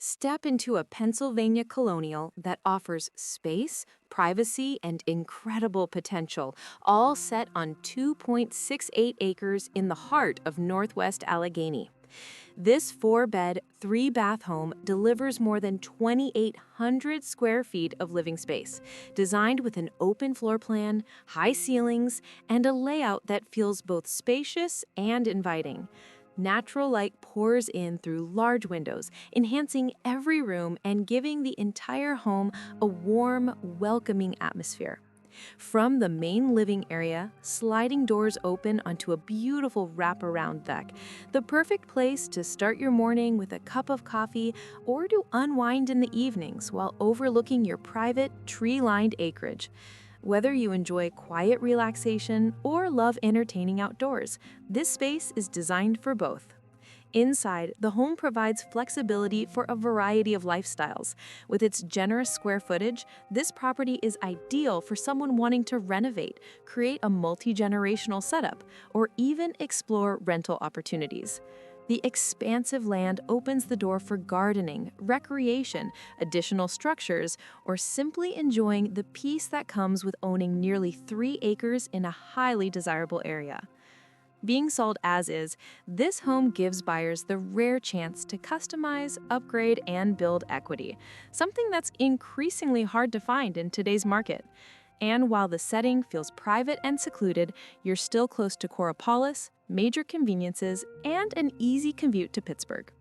Step into a Pennsylvania Colonial that offers space, privacy, and incredible potential, all set on 2.68 acres in the heart of Northwest Allegheny. This four-bed, three-bath home delivers more than 2,800 square feet of living space, designed with an open floor plan, high ceilings, and a layout that feels both spacious and inviting. Natural light pours in through large windows, enhancing every room and giving the entire home a warm, welcoming atmosphere. From the main living area, sliding doors open onto a beautiful wraparound deck, the perfect place to start your morning with a cup of coffee or to unwind in the evenings while overlooking your private, tree-lined acreage. Whether you enjoy quiet relaxation or love entertaining outdoors, this space is designed for both. Inside, the home provides flexibility for a variety of lifestyles. With its generous square footage, this property is ideal for someone wanting to renovate, create a multi-generational setup, or even explore rental opportunities. The expansive land opens the door for gardening, recreation, additional structures, or simply enjoying the peace that comes with owning nearly 3 acres in a highly desirable area. Being sold as is, this home gives buyers the rare chance to customize, upgrade, and build equity, something that's increasingly hard to find in today's market. And while the setting feels private and secluded, you're still close to Coraopolis, major conveniences, and an easy commute to Pittsburgh.